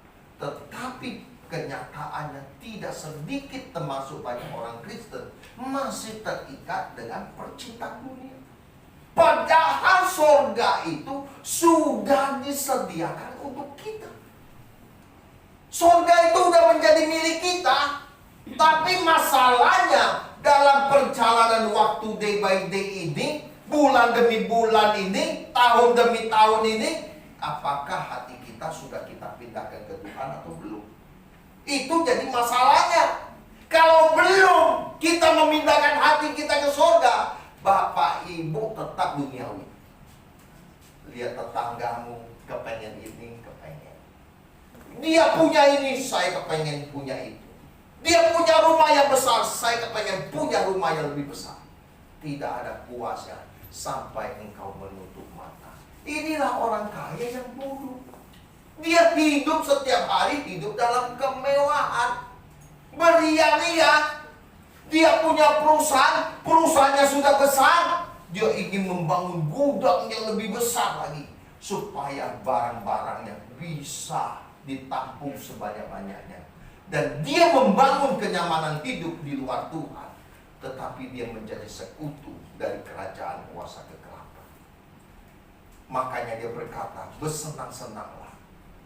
S4: Tetapi kenyataannya tidak sedikit termasuk banyak orang Kristen masih terikat dengan percintaan dunia. Padahal surga itu sudah disediakan untuk kita. Surga itu sudah menjadi milik kita. Tapi masalahnya dalam perjalanan waktu day by day ini, bulan demi bulan ini, tahun demi tahun ini, apakah hati kita sudah kita pindahkan ke Tuhan atau belum? Itu jadi masalahnya. Kalau belum kita memindahkan hati kita ke surga, Bapak Ibu tetap duniawi. Lihat tetanggamu, kepengen ini, kepengen. Dia punya ini, saya kepengen punya itu. Dia punya rumah yang besar, saya kepengen punya rumah yang lebih besar. Tidak ada puasnya sampai engkau menutup mata. Inilah orang kaya yang bodoh. Dia hidup setiap hari, hidup dalam kemewahan, beria-ria. Dia punya perusahaan, perusahaannya sudah besar, dia ingin membangun gudang yang lebih besar lagi, supaya barang-barangnya bisa ditampung sebanyak-banyaknya. Dan dia membangun kenyamanan hidup di luar Tuhan, tetapi dia menjadi sekutu dari kerajaan kuasa kegelapan. Makanya dia berkata, bersenang-senanglah,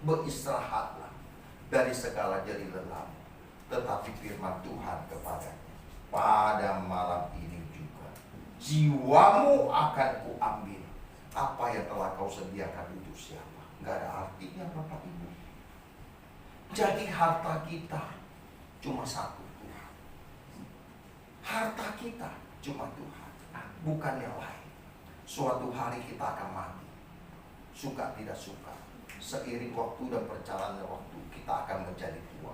S4: beristirahatlah dari segala jerih lelah. Tetapi firman Tuhan kepadanya, pada malam ini juga jiwamu akan kuambil. Apa yang telah kau sediakan untuk siapa? Gak ada artinya Bapak Ibu. Jadi harta kita cuma satu, Tuhan. Harta kita cuma Tuhan, bukan yang lain. Suatu hari kita akan mati, suka tidak suka. Seiring waktu dan perjalanan waktu, kita akan menjadi tua.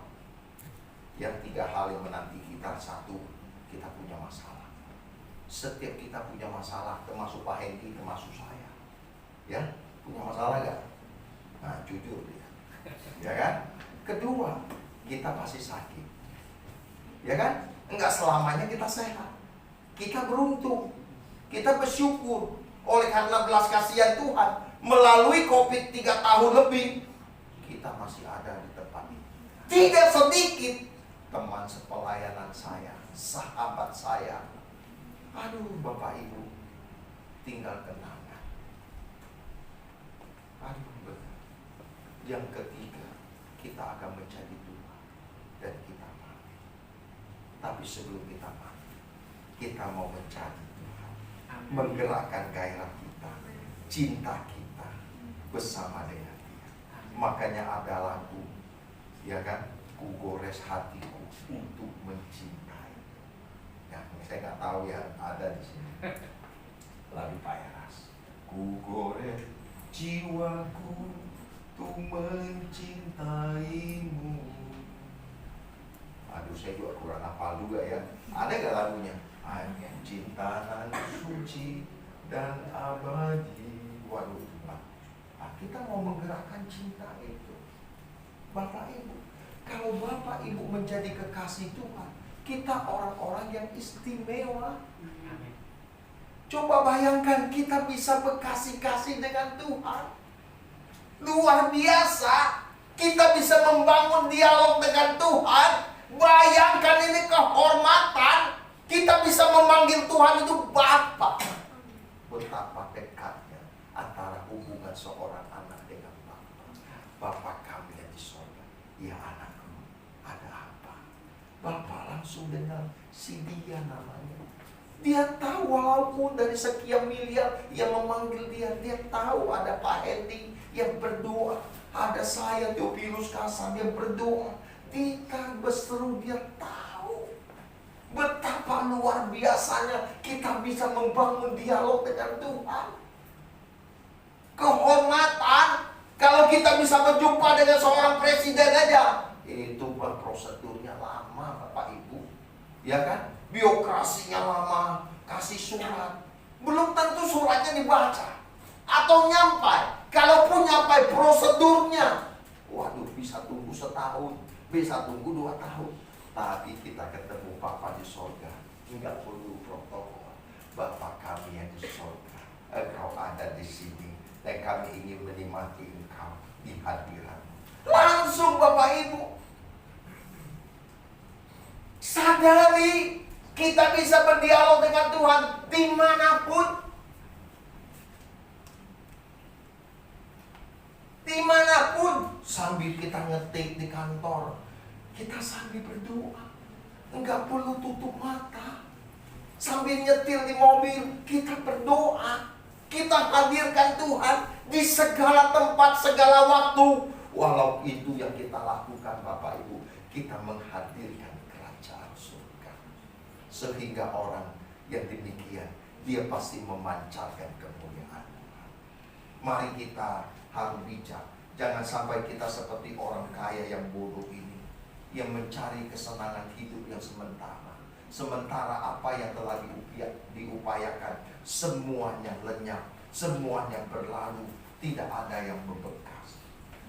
S4: Yang tiga hal yang menanti kita, satu, kita punya masalah. Setiap kita punya masalah, termasuk Pak Hendy, termasuk saya. Ya, punya masalah gak? Nah, jujur dia. Ya kan? Kedua, kita pasti sakit. Ya kan? Enggak selamanya kita sehat. Kita beruntung. Kita bersyukur. Oleh karena belas kasihan Tuhan, melalui COVID 3 tahun lebih, kita masih ada di tempat ini. Tidak sedikit teman sepelayanan saya, sahabat saya, aduh Bapak Ibu, tinggal kenangan. Aduh benar. Yang ketiga, kita akan menjadi tua dan kita mati. Tapi sebelum kita mati, kita mau mencari Tuhan, menggerakkan gairah kita, cinta kita bersama dengan Dia. Makanya ada lagu, ya kan? Ku gores hatiku untuk mencintai. Ya, saya nggak tahu ya, ada di sini. Lagu Pak Eras. Ku gores jiwaku untuk mencintaimu. Aduh, saya juga kurang hafal juga ya. Ada nggak lagunya? Cinta nan suci dan abadi. Waduh, Pak. Nah, kita mau menggerakkan cinta itu. Bapak Ibu, kalau Bapak Ibu menjadi kekasih Tuhan, Kita orang-orang yang istimewa.
S5: Amin.
S4: Coba bayangkan kita bisa berkasih-kasih dengan Tuhan. Luar biasa. Kita bisa membangun dialog dengan Tuhan. Bayangkan ini kehormatan. Kita bisa memanggil Tuhan itu Bapa. Betapa dekatnya antara hubungan seorang anak dengan Bapa. Bapa kami yang di surga. Ya anakku, ada apa? Bapa langsung dengan si dia namanya. Dia tahu walaupun dari sekian miliar yang memanggil dia. Dia tahu ada Pak Hendy yang berdoa. Ada saya Theophilus Kasan yang berdoa. Kita berseru, dia tahu. Betapa luar biasanya kita bisa membangun dialog dengan Tuhan. Kehormatan. Kalau kita bisa berjumpa dengan seorang presiden aja, itu prosedurnya lama Bapak Ibu. Ya kan? Biokrasinya lama, kasih surat. Belum tentu suratnya dibaca. Atau nyampai. Kalaupun nyampai prosedurnya, waduh, bisa tunggu setahun, bisa tunggu 2 tahun. Tapi kita ketemu Bapa di sorga, nggak perlu protokol. Bapa kami yang di sorga, Engkau ada di sini, dan kami ingin menikmati Engkau di hadirat-Mu. Langsung Bapak Ibu sadari kita bisa berdialog dengan Tuhan dimanapun. Dimanapun. Sambil kita ngetik di kantor, kita sambil berdoa. Enggak perlu tutup mata. Sambil nyetir di mobil, kita berdoa. Kita hadirkan Tuhan di segala tempat, segala waktu. Walau itu yang kita lakukan Bapak Ibu, kita menghadirkan kerajaan surga. Sehingga orang yang demikian, dia pasti memancarkan kemuliaan Tuhan. Mari kita harus bijak. Jangan sampai kita seperti orang kaya yang bodoh ini, yang mencari kesenangan hidup yang sementara. Sementara apa yang telah diupayakan, semuanya lenyap, semuanya berlalu, tidak ada yang membekas.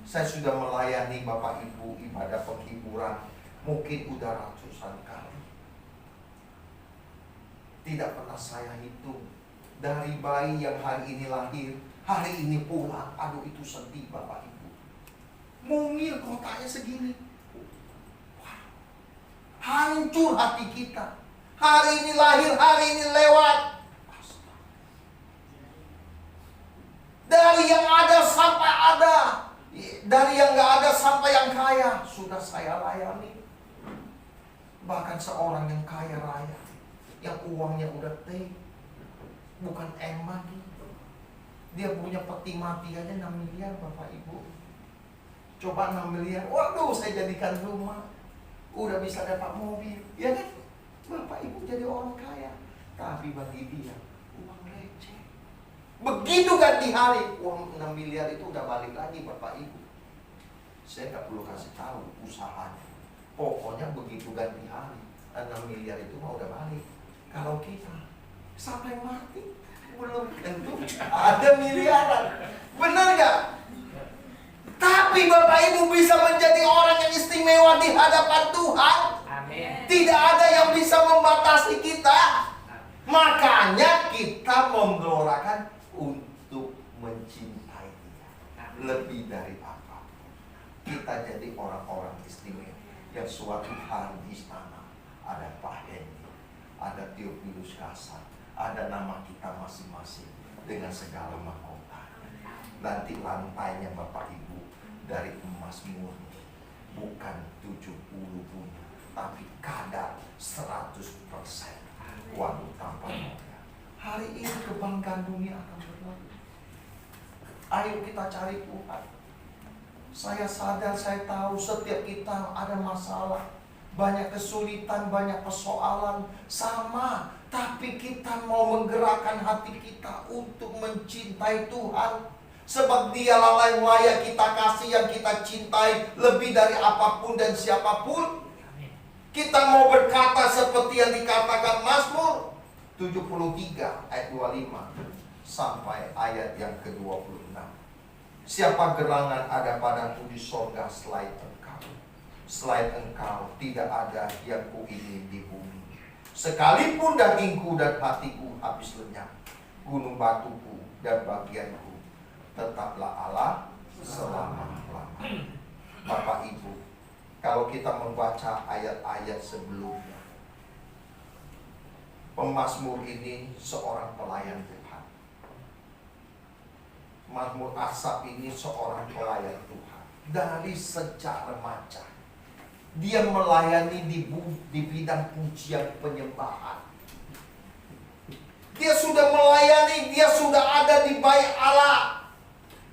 S4: Saya sudah melayani Bapak Ibu ibadah penghiburan, mungkin udah ratusan kali. Tidak pernah saya hitung. Dari bayi yang hari ini lahir, hari ini pulang, aduh itu sedih Bapak Ibu. Mungil kotanya segini. Hancur hati kita. Hari ini lahir, hari ini lewat. Dari yang ada sampai ada, dari yang gak ada sampai yang kaya, sudah saya layani. Bahkan seorang yang kaya raya, yang uangnya udah T, bukan M lagi. Dia punya peti mati aja 6 miliar Bapak Ibu. Coba 6 miliar, waduh saya jadikan rumah. Udah bisa dapat mobil, ya kan? Bapak Ibu jadi orang kaya. Tapi bagi dia, uang receh. Begitu ganti hari, uang 6 miliar itu udah balik lagi Bapak Ibu. Saya gak perlu kasih tahu usahanya. Pokoknya begitu ganti hari, 6 miliar itu mau udah balik. Kalau kita sampai mati, belum tentu ada miliaran. Benar gak? Tapi Bapak Ibu bisa menjadi orang yang istimewa di hadapan Tuhan.
S5: Amin.
S4: Tidak ada yang bisa membatasi kita. Makanya kita menggelorakan untuk mencintai Dia lebih dari apapun. Kita jadi orang-orang istimewa yang suatu hari di istana ada Pak Hendy, ada Theophilus Kasan, ada nama kita masing-masing dengan segala mahkota. Nanti lantainya Bapak Ibu dari emas murni, bukan 70 bunga, tapi kadar 100% waktu tanpa noda. Hari ini kebanggaan dunia akan berlalu. Ayo kita cari Tuhan. Saya sadar, saya tahu setiap kita ada masalah, banyak kesulitan, banyak persoalan, sama. Tapi kita mau menggerakkan hati kita untuk mencintai Tuhan. Sebab Dialah yang layak kita kasih, yang kita cintai lebih dari apapun dan siapapun. Kita mau berkata seperti yang dikatakan Mazmur 73 ayat 25 sampai ayat yang ke-26. Siapa gerangan ada padaku di sorga selain Engkau? Selain Engkau tidak ada yang kuingin di bumi. Sekalipun dagingku dan hatiku habis lenyap, gunung batuku dan bagianku tetaplah Allah selama-lamanya. Bapak Ibu, kalau kita membaca ayat-ayat sebelumnya, pemazmur ini seorang pelayan Tuhan. Mazmur Asaf ini seorang pelayan Tuhan. Dari sejak remaja dia melayani di bidang pujian penyembahan. Dia sudah melayani, dia sudah ada di bait Allah.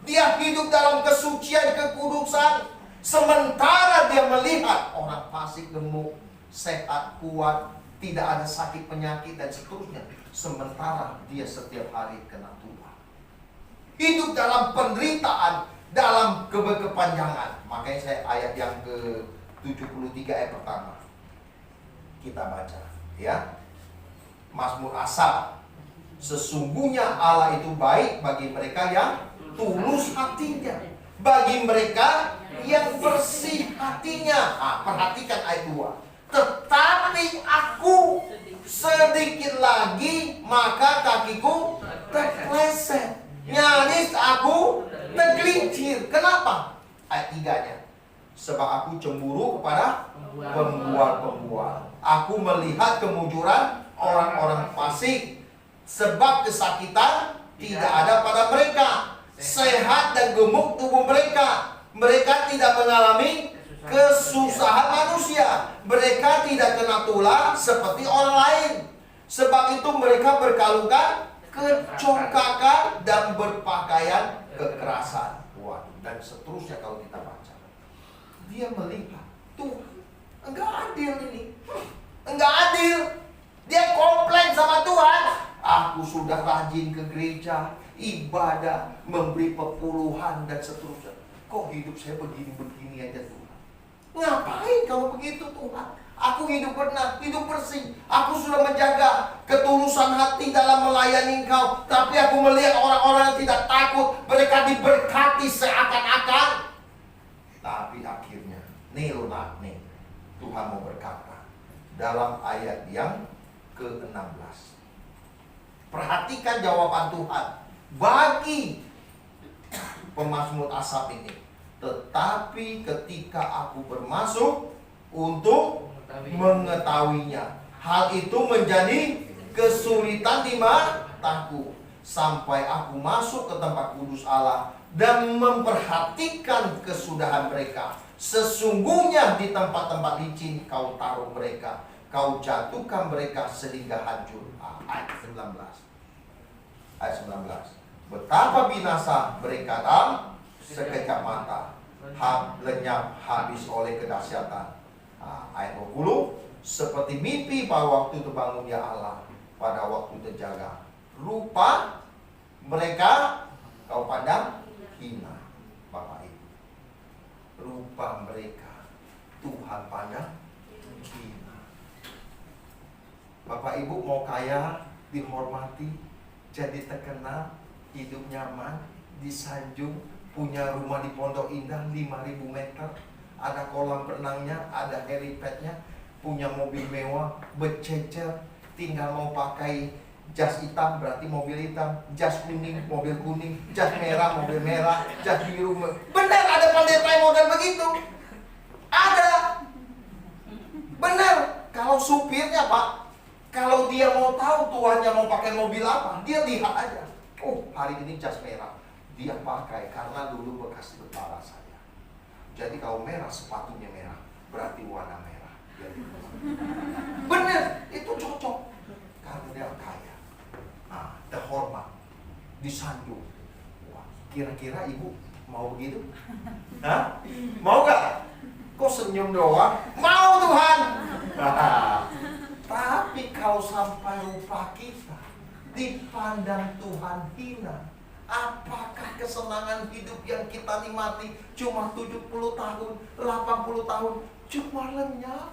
S4: Dia hidup dalam kesucian, kekudusan. Sementara dia melihat orang fasik, gemuk, sehat, kuat, tidak ada sakit penyakit dan seterusnya. Sementara dia setiap hari kena tulah. Hidup dalam penderitaan, dalam kepanjangan. Makanya saya ayat yang ke-73 ayat pertama kita baca, ya. Mazmur Asaf. Sesungguhnya Allah itu baik bagi mereka yang tulus hatinya, bagi mereka yang bersih hatinya. Perhatikan ayat 2. Tetapi aku sedikit lagi maka kakiku terpeleset, nyaris aku tergelincir. Kenapa? Ayat 3-nya. Sebab aku cemburu kepada pembual-pembual. Aku melihat kemujuran orang-orang fasik. Sebab kesakitan tidak ada pada mereka. Sehat dan gemuk tubuh mereka. Mereka tidak mengalami kesusahan manusia. Mereka tidak kena tulah seperti orang lain. Sebab itu mereka berkalungkan kecongkakan dan berpakaian kekerasan. Waduh, dan seterusnya kalau kita baca. Dia melihat, Tuhan, enggak adil ini. Enggak adil. Dia komplain sama Tuhan. Aku sudah rajin ke gereja, ibadah, memberi pepuluhan dan seterusnya. Kok hidup saya begini-begini aja Tuhan? Ngapain kalau begitu Tuhan? Aku hidup benar, hidup bersih. Aku sudah menjaga ketulusan hati dalam melayani Engkau. Tapi aku melihat orang-orang yang tidak takut. Mereka diberkati seakan-akan. Tapi akhirnya, nih Tuhan mau berkata dalam ayat yang ke-16. Perhatikan jawaban Tuhan bagi pemazmur Asaf ini. Tetapi ketika aku bermasuk untuk mengetahuinya, hal itu menjadi kesulitan di mataku. Sampai aku masuk ke tempat kudus Allah dan memperhatikan kesudahan mereka. Sesungguhnya di tempat-tempat licin kau taruh mereka, kau jatuhkan mereka sehingga hancur. Ayat 19. Ayat 19. Betapa binasa mereka dalam sekejap mata, lenyap habis oleh kedahsyatan. Ayat 20. Seperti mimpi pada waktu terbangun ya Allah, pada waktu terjaga. Rupa mereka kau pandang hina. Bapak Ibu, rupa mereka Tuhan pandang hina. Bapak Ibu mau kaya, dihormati, jadi terkenal, hidup nyaman, disanjung, punya rumah di Pondok Indah 5.000 meter, ada kolam renangnya, ada helipadnya, punya mobil mewah, bercecer, tinggal mau pakai jas hitam berarti mobil hitam, jas kuning mobil kuning, jas merah mobil merah, jas biru. Benar ada pendeta model begitu? Ada. Benar. Kalau supirnya Pak, kalau dia mau tahu tuannya mau pakai mobil apa, dia lihat aja. Oh, hari ini jas merah. Dia pakai karena dulu bekas kepala saya. Jadi kalau merah, sepatunya merah, berarti warna merah. Benar, itu cocok. Karena dia kaya. Terhormat, disanjung. Wah, kira-kira ibu mau begitu? Hah? Mau gak? Kok senyum doang? Mau Tuhan. Tapi kalau sampai rupa kita dipandang Tuhan hina, apakah kesenangan hidup yang kita nikmati cuma 70 tahun, 80 tahun, cuma lenyap?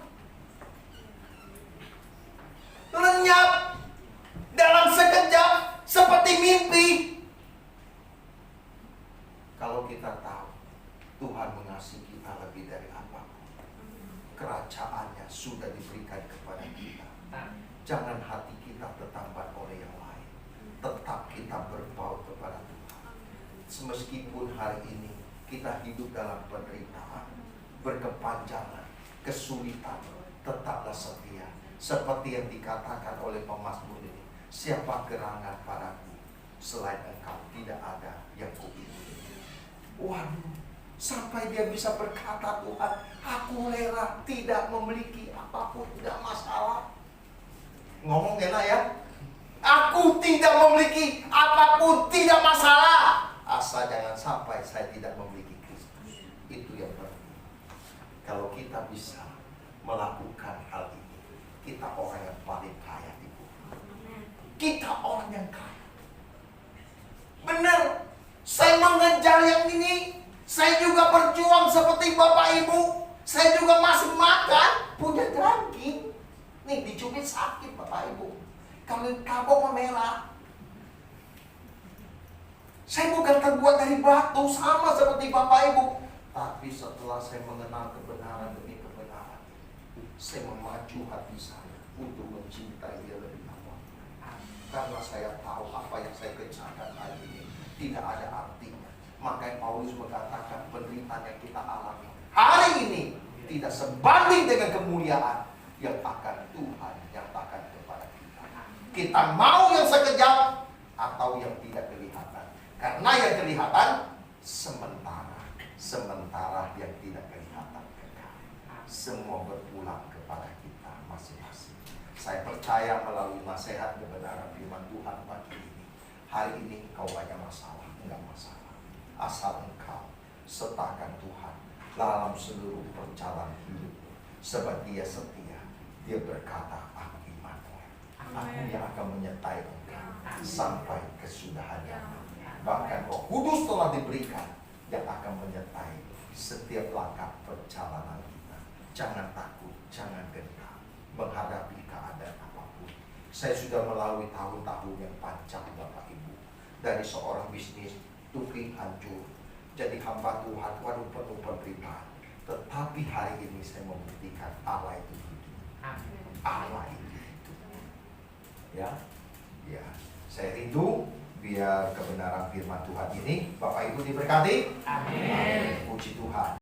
S4: Lenyap dalam sekejap seperti mimpi. Kalau kita tahu Tuhan mengasihi kita lebih dari apapun, kerajaannya sudah diberikan kepada kita.
S5: Amin.
S4: Jangan hati kita tertambat oleh yang lain. Tetap kita berpaut kepada Tuhan. Meskipun hari ini kita hidup dalam penderitaan, berkepanjangan, kesulitan, tetaplah setia. Seperti yang dikatakan oleh pemazmur ini, siapa gerangan padaku, selain engkau tidak ada yang kuingini. Waduh, sampai dia bisa berkata, Tuhan, aku rela tidak memiliki apapun, tidak masalah. Ngomong enak ya, aku tidak memiliki apapun, tidak masalah. Asal jangan sampai saya tidak memiliki Kristus. Itu yang penting. Kalau kita bisa melakukan hal ini, kita orang yang paling kaya di bumi. Kita orang yang kaya. Benar, saya mengejar yang ini. Saya juga berjuang seperti Bapak Ibu. Saya juga masih makan, punya daging. Nih dicubit sakit Bapak Ibu. Kalau kabok merah. Saya bukan terbuat dari batu, sama seperti Bapak Ibu. Tapi setelah saya mengenal kebenaran demi kebenaran, saya memacu hati saya untuk mencintai dia lebih awal. Karena saya tahu apa yang saya kerjakan hari ini tidak ada artinya. Makanya Paulus mengatakan penderitaan yang kita alami hari ini tidak sebanding dengan kemuliaan yang akan Tuhan nyatakan kepada kita. Kita mau yang sekejap atau yang tidak kelihatan. Karena yang kelihatan sementara, sementara yang tidak kelihatan kekal. Semua berpulang kepada kita masing-masing. Saya percaya melalui nasihat kebenaran firman Tuhan pagi ini, hari ini kau banyak masalah, enggak masalah. Asal engkau sertakan Tuhan dalam seluruh perjalanan hidup. Sebab dia setia, dia berkata, aku Immanuel, aku yang akan menyertai engkau sampai kesudahan zaman. Bahkan Roh Kudus telah diberikan yang akan menyertai setiap langkah perjalanan kita. Jangan takut, jangan gentar menghadapi keadaan apapun. Saya sudah melalui tahun-tahun yang panjang Bapak Ibu. Dari seorang bisnis tukik hancur, jadi hamba Tuhan, waduh penuh penderitaan. Tetapi hari ini saya membuktikan Allah itu hidup. Allah itu hidup. Ya, ya. Saya rindu biar kebenaran firman Tuhan ini Bapak Ibu diberkati.
S5: Amin.
S4: Puji Tuhan.